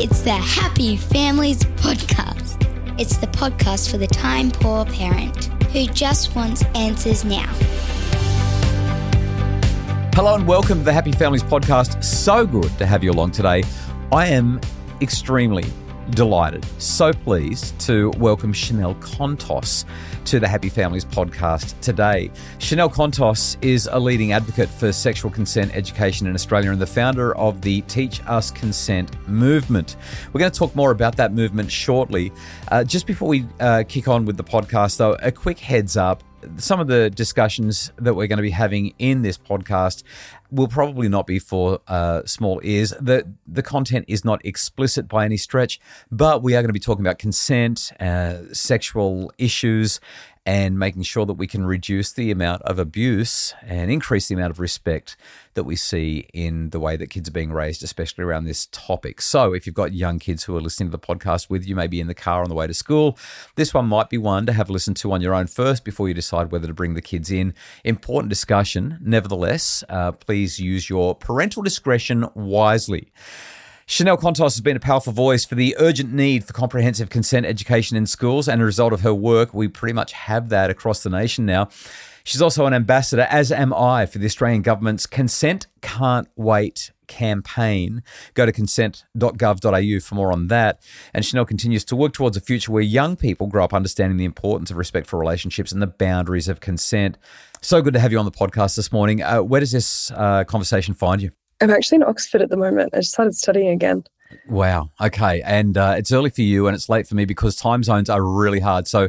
It's the Happy Families Podcast. It's the podcast for the time-poor parent who just wants answers now. Hello and welcome to the Happy Families Podcast. So good to have you along today. I am extremely delighted, so pleased to welcome Chanel Contos to the Happy Families Podcast today. Chanel Contos is a leading advocate for sexual consent education in Australia and the founder of the Teach Us Consent movement. We're going to talk more about that movement shortly. Just before we kick on with the podcast, though, a quick heads up. Some of the discussions that we're going to be having in this podcast will probably not be for small ears. The content is not explicit by any stretch, but we are going to be talking about consent, sexual issues, and making sure that we can reduce the amount of abuse and increase the amount of respect that we see in the way that kids are being raised, especially around this topic. So if you've got young kids who are listening to the podcast with you, maybe in the car on the way to school, this one might be one to have a listen to on your own first before you decide whether to bring the kids in. Important discussion. Nevertheless, please use your parental discretion wisely. Chanel Contos has been a powerful voice for the urgent need for comprehensive consent education in schools, and as a result of her work, we pretty much have that across the nation now. She's also an ambassador, as am I, for the Australian government's Consent Can't Wait campaign. Go to consent.gov.au for more on that. And Chanel continues to work towards a future where young people grow up understanding the importance of respect for relationships and the boundaries of consent. So good to have you on the podcast this morning. Where does this conversation find you? I'm actually in Oxford at the moment. I just started studying again. Wow. Okay. And it's early for you and it's late for me because time zones are really hard. So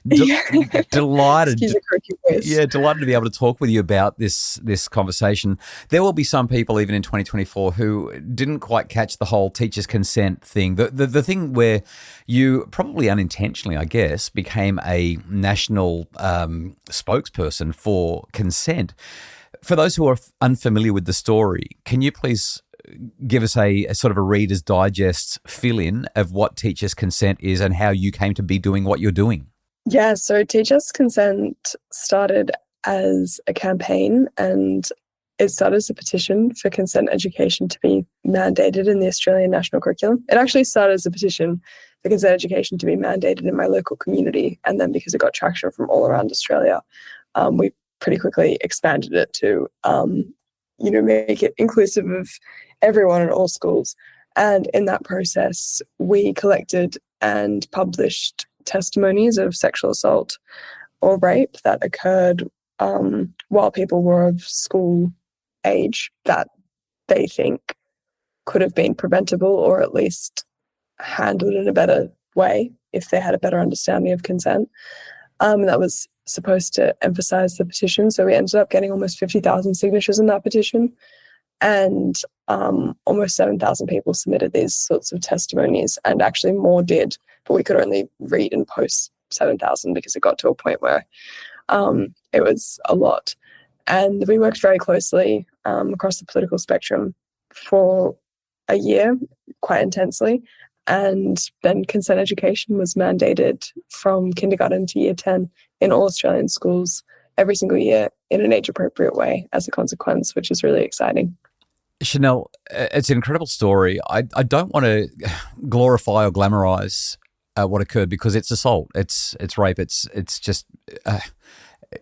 delighted. Excuse the croaky voice. Yeah, delighted to be able to talk with you about this conversation. There will be some people even in 2024 who didn't quite catch the whole teacher's consent thing. The thing where you probably unintentionally, I guess, became a national spokesperson for consent. For those who are unfamiliar with the story, can you please give us a sort of a Reader's Digest fill-in of what Teach Us Consent is and how you came to be doing what you're doing? Yeah, so Teach Us Consent started as a campaign, and it started as a petition for consent education to be mandated in the Australian national curriculum. It actually started as a petition for consent education to be mandated in my local community, and then because it got traction from all around Australia, we pretty quickly expanded it to, make it inclusive of everyone in all schools. And in that process, we collected and published testimonies of sexual assault or rape that occurred while people were of school age that they think could have been preventable or at least handled in a better way if they had a better understanding of consent. That was supposed to emphasize the petition. So we ended up getting almost 50,000 signatures in that petition. And almost 7,000 people submitted these sorts of testimonies, and actually more did, but we could only read and post 7,000 because it got to a point where it was a lot. And we worked very closely across the political spectrum for a year, quite intensely. And then consent education was mandated from kindergarten to year 10 in all Australian schools every single year in an age-appropriate way as a consequence, which is really exciting. Chanel, it's an incredible story. I don't want to glorify or glamorize what occurred because it's assault, it's rape, it's just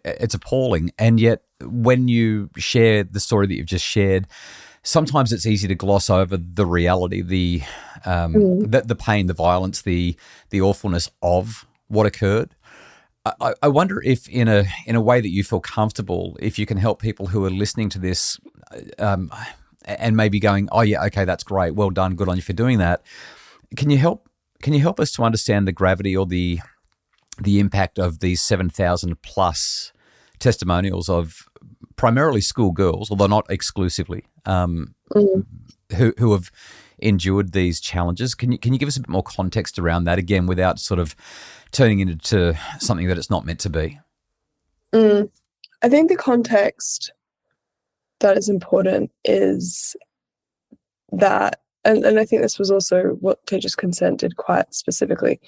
it's appalling. And yet, when you share the story that you've just shared, sometimes it's easy to gloss over the reality, the pain, the violence, the awfulness of what occurred. I wonder if, in a way that you feel comfortable, if you can help people who are listening to this and maybe going, "Oh yeah, okay, that's great, well done, good on you for doing that." Can you help us to understand the gravity or the impact of these 7,000 plus testimonials of primarily schoolgirls, although not exclusively, who have endured these challenges? Can you give us a bit more context around that, again, without sort of turning it into something that it's not meant to be? I think the context that is important is that, and I think this was also what Teach Us Consent did quite specifically,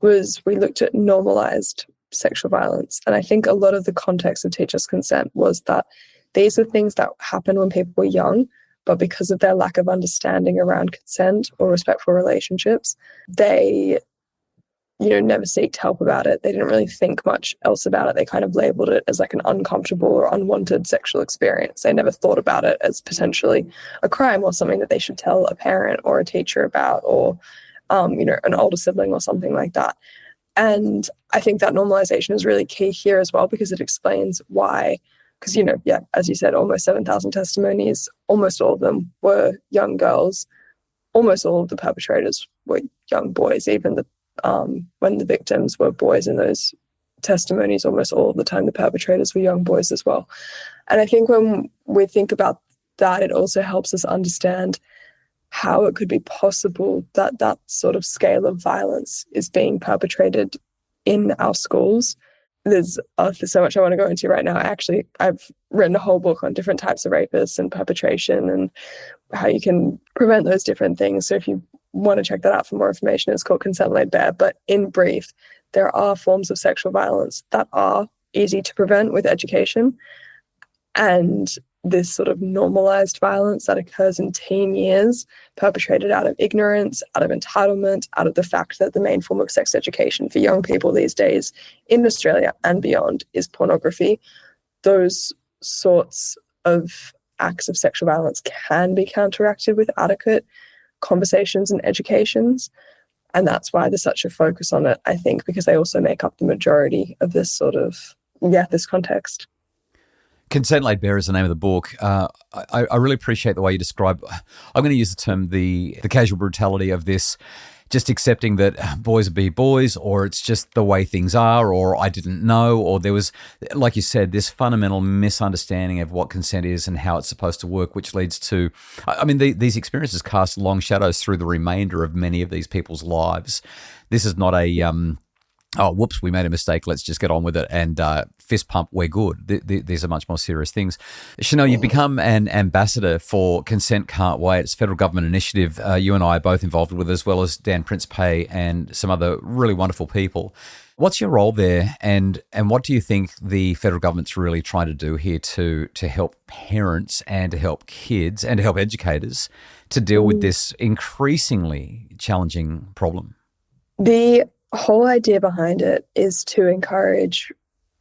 was we looked at normalised sexual violence. And I think a lot of the context of Teach Us Consent was that these are things that happened when people were young, but because of their lack of understanding around consent or respectful relationships, they never seeked help about it. They didn't really think much else about it. They kind of labeled it as like an uncomfortable or unwanted sexual experience. They never thought about it as potentially a crime or something that they should tell a parent or a teacher about, or, an older sibling or something like that. And I think that normalization is really key here as well, because it explains why, because, as you said, almost 7,000 testimonies, almost all of them were young girls. Almost all of the perpetrators were young boys, even when the victims were boys in those testimonies, almost all of the time the perpetrators were young boys as well. And I think when we think about that, it also helps us understand how it could be possible that that sort of scale of violence is being perpetrated in our schools. There's so much I want to go into right now. I've written a whole book on different types of rapists and perpetration and how you can prevent those different things. So if you want to check that out for more information, it's called Consent Laid Bare. But in brief, there are forms of sexual violence that are easy to prevent with education. And this sort of normalized violence that occurs in teen years, perpetrated out of ignorance, out of entitlement, out of the fact that the main form of sex education for young people these days in Australia and beyond is pornography. Those sorts of acts of sexual violence can be counteracted with adequate conversations and educations. And that's why there's such a focus on it, I think, because they also make up the majority of this sort of, this context. Consent Laid Bare is the name of the book. I really appreciate the way you describe, I'm going to use the term, the casual brutality of this, just accepting that boys will be boys, or it's just the way things are, or I didn't know, or there was, like you said, this fundamental misunderstanding of what consent is and how it's supposed to work, which leads to, these experiences cast long shadows through the remainder of many of these people's lives. This is not a, whoops, we made a mistake, let's just get on with it, and fist pump, we're good. These are much more serious things. Chanel, you've become an ambassador for Consent Can't Wait. It's a federal government initiative you and I are both involved with, as well as Dan Principe and some other really wonderful people. What's your role there, and what do you think the federal government's really trying to do here to help parents and to help kids and to help educators to deal with this increasingly challenging problem? The whole idea behind it is to encourage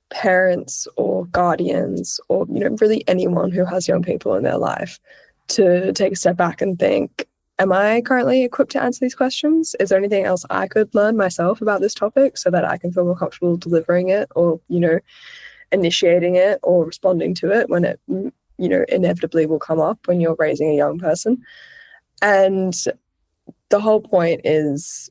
parents or guardians or, really anyone who has young people in their life to take a step back and think, am I currently equipped to answer these questions? Is there anything else I could learn myself about this topic so that I can feel more comfortable delivering it or, initiating it or responding to it when it, inevitably will come up when you're raising a young person? And the whole point is,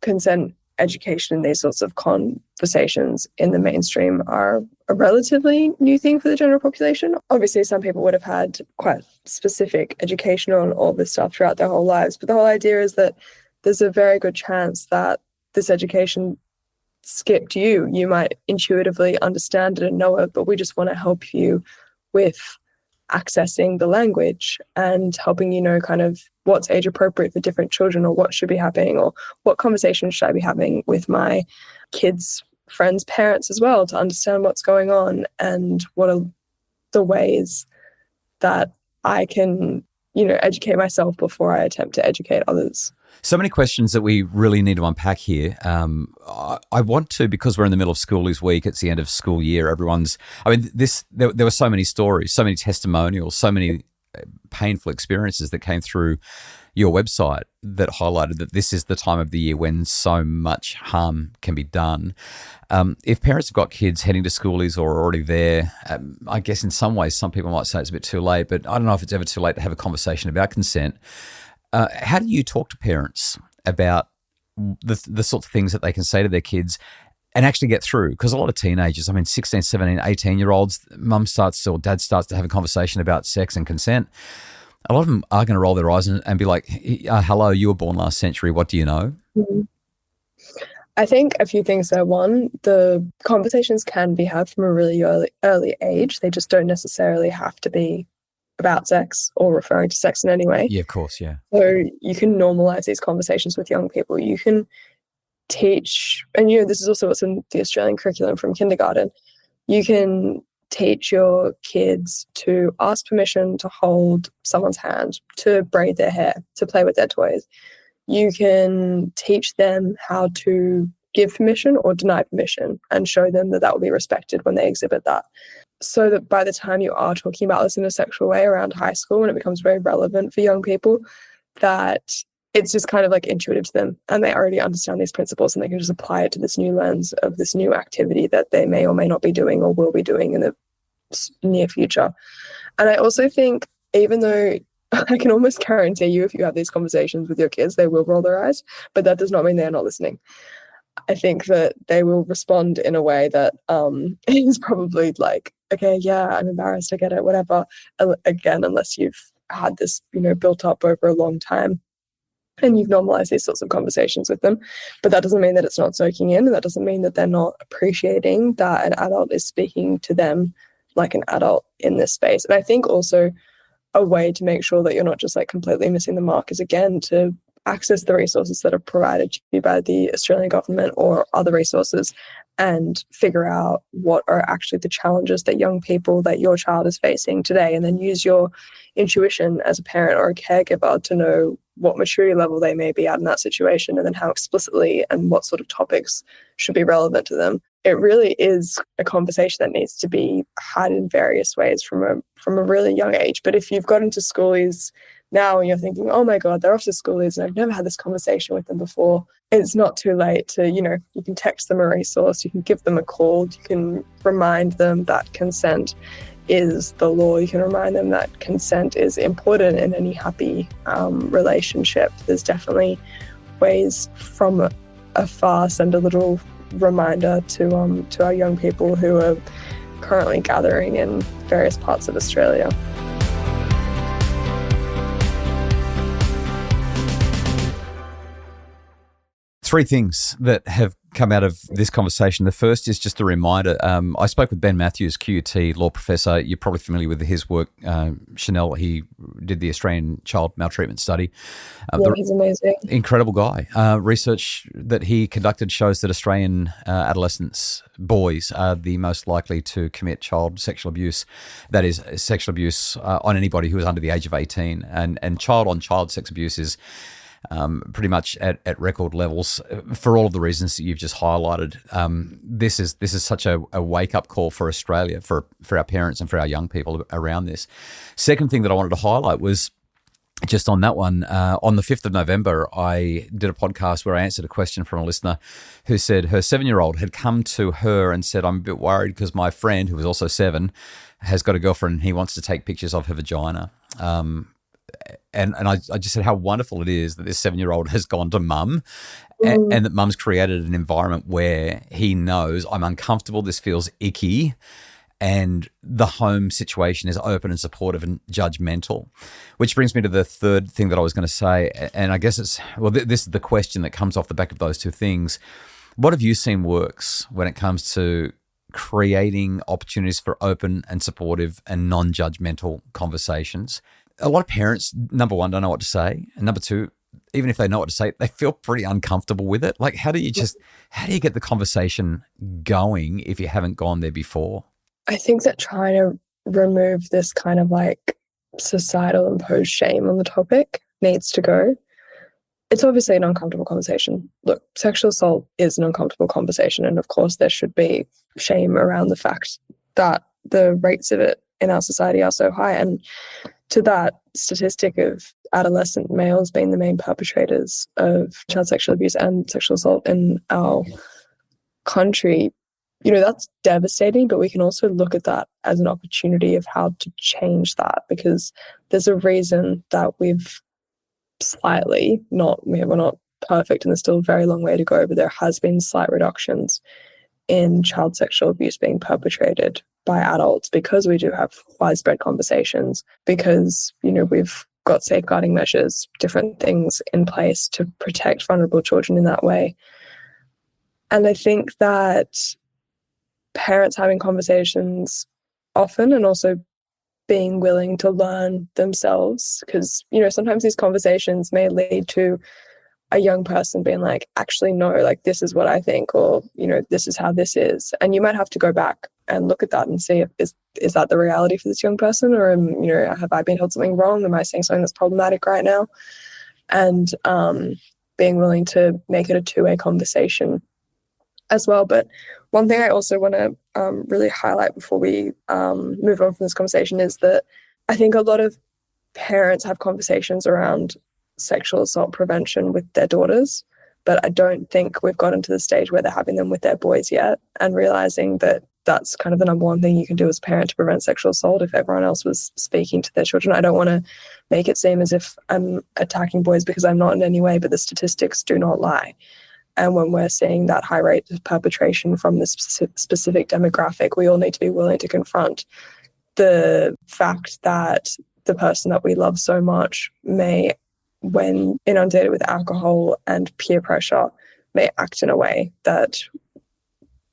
consent education and these sorts of conversations in the mainstream are a relatively new thing for the general population. Obviously, some people would have had quite specific education on all this stuff throughout their whole lives, but the whole idea is that there's a very good chance that this education skipped you. You might intuitively understand it and know it, but we just want to help you with accessing the language and helping you know kind of what's age appropriate for different children, or what should be happening, or what conversations should I be having with my kids' friends' parents as well, to understand what's going on and what are the ways that I can, educate myself before I attempt to educate others. So many questions that we really need to unpack here. I want to, because we're in the middle of Schoolies Week, it's the end of school year, there were so many stories, so many testimonials, so many painful experiences that came through your website that highlighted that this is the time of the year when so much harm can be done. If parents have got kids heading to schoolies or are already there, I guess in some ways some people might say it's a bit too late, but I don't know if it's ever too late to have a conversation about consent. How do you talk to parents about the sorts of things that they can say to their kids and actually get through? Because a lot of teenagers, 16, 17, 18-year-olds, mum starts or dad starts to have a conversation about sex and consent. A lot of them are going to roll their eyes and be like, hello, you were born last century. What do you know? Mm-hmm. I think a few things there. One, the conversations can be had from a really early age. They just don't necessarily have to be about sex or referring to sex in any way. Yeah, of course, yeah. So you can normalize these conversations with young people. You can teach, and this is also what's in the Australian curriculum from kindergarten. You can teach your kids to ask permission to hold someone's hand, to braid their hair, to play with their toys. You can teach them how to give permission or deny permission and show them that that will be respected when they exhibit that. So that by the time you are talking about this in a sexual way around high school, when it becomes very relevant for young people, that it's just kind of like intuitive to them and they already understand these principles and they can just apply it to this new lens of this new activity that they may or may not be doing or will be doing in the near future. And I also think, even though I can almost guarantee you if you have these conversations with your kids, they will roll their eyes, but that does not mean they're not listening. I think that they will respond in a way that is probably like, okay, yeah, I'm embarrassed, I get it, whatever. Again, unless you've had this, built up over a long time and you've normalized these sorts of conversations with them. But that doesn't mean that it's not soaking in, and that doesn't mean that they're not appreciating that an adult is speaking to them like an adult in this space. And I think also a way to make sure that you're not just like completely missing the mark is, again, to access the resources that are provided to you by the Australian government or other resources and figure out what are actually the challenges that young people, that your child is facing today, and then use your intuition as a parent or a caregiver to know what maturity level they may be at in that situation, and then how explicitly and what sort of topics should be relevant to them. It really is a conversation that needs to be had in various ways from a really young age. But if you've got into schoolies now and you're thinking, oh my God, they're off to schoolies and I've never had this conversation with them before, it's not too late to, you can text them a resource, you can give them a call, you can remind them that consent is the law, you can remind them that consent is important in any happy relationship. There's definitely ways from afar send a little reminder to our young people who are currently gathering in various parts of Australia. Three things that have come out of this conversation. The first is just a reminder. I spoke with Ben Matthews, QUT law professor. You're probably familiar with his work, Chanel. He did the Australian child maltreatment study. He's amazing. Incredible guy. Research that he conducted shows that Australian adolescents, boys, are the most likely to commit child sexual abuse. That is, sexual abuse on anybody who is under the age of 18. And child-on-child sex abuse is pretty much at record levels for all of the reasons that you've just highlighted. This is such a wake-up call for Australia, for our parents and for our young people around this. Second thing that I wanted to highlight was just on that one, on the 5th of November, I did a podcast where I answered a question from a listener who said her 7-year-old had come to her and said, I'm a bit worried because my friend, who was also 7, has got a girlfriend and he wants to take pictures of her vagina. And I just said how wonderful it is that this 7-year-old has gone to mum and that mum's created an environment where he knows I'm uncomfortable, this feels icky, and the home situation is open and supportive and judgmental. Which brings me to the third thing that I was going to say, and I guess this is the question that comes off the back of those two things. What have you seen works when it comes to creating opportunities for open and supportive and non-judgmental conversations? A lot of parents, number one, don't know what to say. And number two, even if they know what to say, they feel pretty uncomfortable with it. Like, how do you get the conversation going if you haven't gone there before? I think that trying to remove this kind of like societal imposed shame on the topic needs to go. It's obviously an uncomfortable conversation. Look, sexual assault is an uncomfortable conversation. And of course, there should be shame around the fact that the rates of it in our society are so high. And to that statistic of adolescent males being the main perpetrators of child sexual abuse and sexual assault in our country, that's devastating, but we can also look at that as an opportunity of how to change that, because there's a reason that we've we're not perfect and there's still a very long way to go, but there has been slight reductions in child sexual abuse being perpetrated by adults because we do have widespread conversations, because, we've got safeguarding measures, different things in place to protect vulnerable children in that way. And I think that parents having conversations often and also being willing to learn themselves, because, sometimes these conversations may lead to a young person being like, actually, no, like this is what I think, or, this is how this is. And you might have to go back and look at that and see if is that the reality for this young person, or have I been told something wrong? Am I saying something that's problematic right now? And being willing to make it a two-way conversation as well. But one thing I also want to really highlight before we move on from this conversation is that I think a lot of parents have conversations around sexual assault prevention with their daughters, but I don't think we've gotten to the stage where they're having them with their boys yet, and realizing that that's kind of the number one thing you can do as a parent to prevent sexual assault if everyone else was speaking to their children. I don't want to make it seem as if I'm attacking boys, because I'm not in any way, but the statistics do not lie. And when we're seeing that high rate of perpetration from this specific demographic, we all need to be willing to confront the fact that the person that we love so much may, when inundated with alcohol and peer pressure, may act in a way that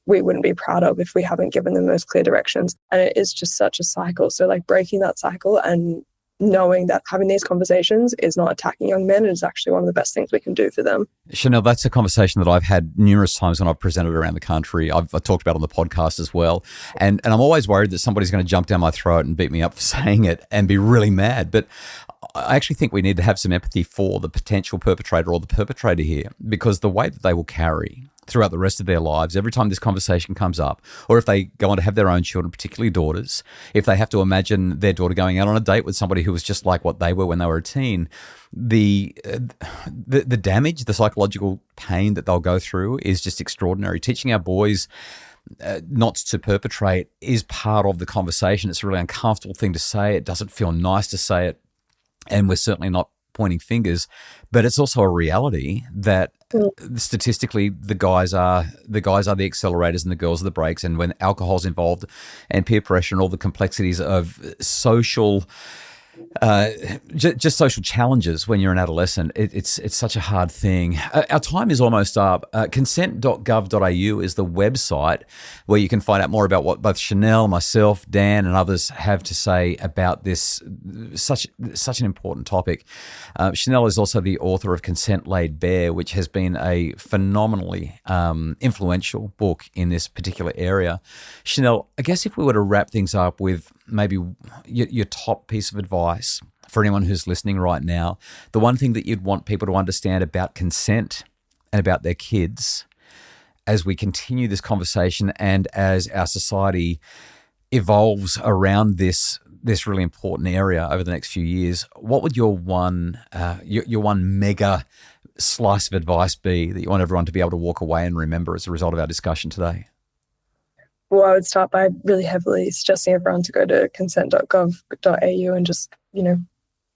we wouldn't be proud of if we haven't given them those clear directions. And it is just such a cycle. So like breaking that cycle and knowing that having these conversations is not attacking young men, is actually one of the best things we can do for them. Chanel, that's a conversation that I've had numerous times when I've presented around the country. I've talked about it on the podcast as well. And I'm always worried that somebody's going to jump down my throat and beat me up for saying it and be really mad. But I actually think we need to have some empathy for the potential perpetrator or the perpetrator here, because the way that they will carry throughout the rest of their lives, every time this conversation comes up, or if they go on to have their own children, particularly daughters, if they have to imagine their daughter going out on a date with somebody who was just like what they were when they were a teen, the damage, the psychological pain that they'll go through is just extraordinary. Teaching our boys not to perpetrate is part of the conversation. It's a really uncomfortable thing to say. It doesn't feel nice to say it, and we're certainly not pointing fingers, but it's also a reality that statistically the guys are the accelerators and the girls are the brakes. And when alcohol's involved and peer pressure and all the complexities of social just social challenges when you're an adolescent, it's such a hard thing. Our time is almost up. Consent.gov.au is the website where you can find out more about what both Chanel, myself, Dan, and others have to say about this such an important topic. Chanel is also the author of Consent Laid Bare, which has been a phenomenally influential book in this particular area. Chanel, I guess if we were to wrap things up with maybe your top piece of advice for anyone who's listening right now, the one thing that you'd want people to understand about consent and about their kids as we continue this conversation and as our society evolves around this really important area over the next few years, what would your one mega slice of advice be that you want everyone to be able to walk away and remember as a result of our discussion today? Well, I would start by really heavily suggesting everyone to go to consent.gov.au and just,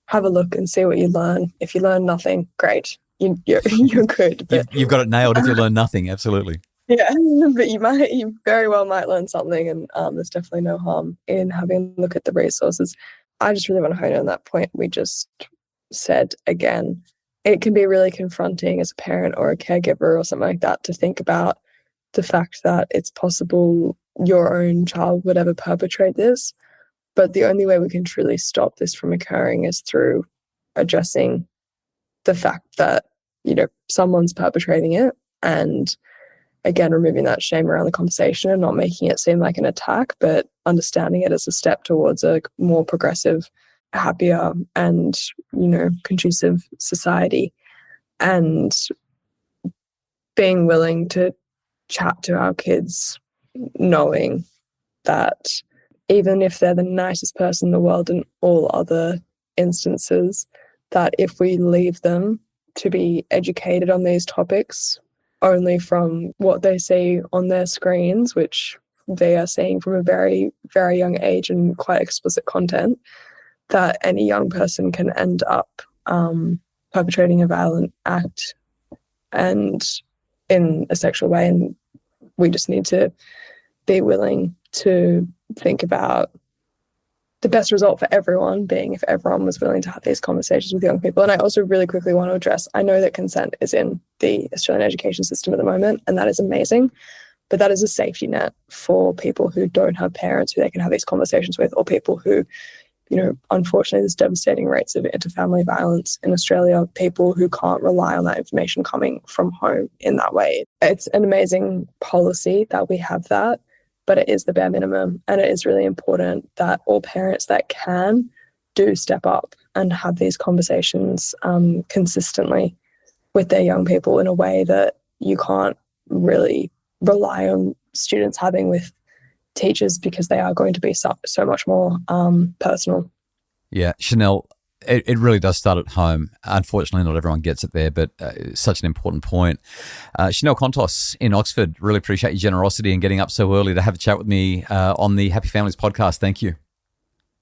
have a look and see what you learn. If you learn nothing, great. You're good. But, you've got it nailed if you learn nothing, absolutely. Yeah, but you very well might learn something, and there's definitely no harm in having a look at the resources. I just really want to hone in on that point we just said again. It can be really confronting as a parent or a caregiver or something like that to think about the fact that it's possible your own child would ever perpetrate this. But the only way we can truly stop this from occurring is through addressing the fact that, someone's perpetrating it, and again, removing that shame around the conversation and not making it seem like an attack, but understanding it as a step towards a more progressive, happier, and, conducive society. And being willing to chat to our kids, knowing that even if they're the nicest person in the world in all other instances, that if we leave them to be educated on these topics only from what they see on their screens, which they are seeing from a very, very young age and quite explicit content, that any young person can end up perpetrating a violent act and in a sexual way. And we just need to be willing to think about the best result for everyone being if everyone was willing to have these conversations with young people. And I also really quickly want to address, I know that consent is in the Australian education system at the moment, and that is amazing, but that is a safety net for people who don't have parents who they can have these conversations with, or people who, unfortunately there's devastating rates of interfamily violence in Australia, people who can't rely on that information coming from home in that way. It's an amazing policy that we have that, but it is the bare minimum. And it is really important that all parents that can do step up and have these conversations consistently with their young people in a way that you can't really rely on students having with teachers, because they are going to be so much more personal. Yeah, Chanel, it really does start at home. Unfortunately, not everyone gets it there, but such an important point. Chanel Contos in Oxford, really appreciate your generosity in getting up so early to have a chat with me on the Happy Families podcast. Thank you.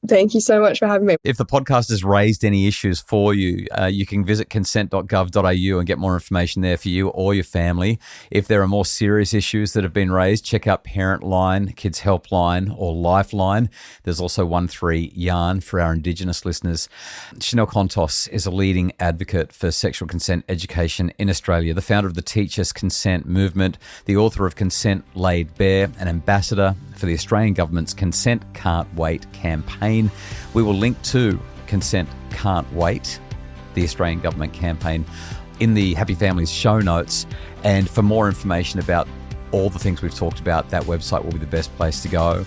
Thank you so much for having me. If the podcast has raised any issues for you, you can visit consent.gov.au and get more information there for you or your family. If there are more serious issues that have been raised, check out Parent Line, Kids Helpline, or Lifeline. There's also 13YARN for our Indigenous listeners. Chanel Contos is a leading advocate for sexual consent education in Australia, the founder of the Teachers' Consent Movement, the author of Consent Laid Bare, and ambassador for the Australian government's Consent Can't Wait campaign. We will link to Consent Can't Wait, the Australian government campaign, in the Happy Families show notes. And for more information about all the things we've talked about, that website will be the best place to go.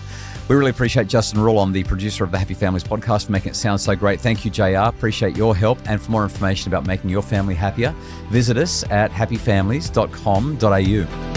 We really appreciate Justin Rulon, the producer of the Happy Families podcast, for making it sound so great. Thank you, JR. Appreciate your help. And for more information about making your family happier, visit us at happyfamilies.com.au.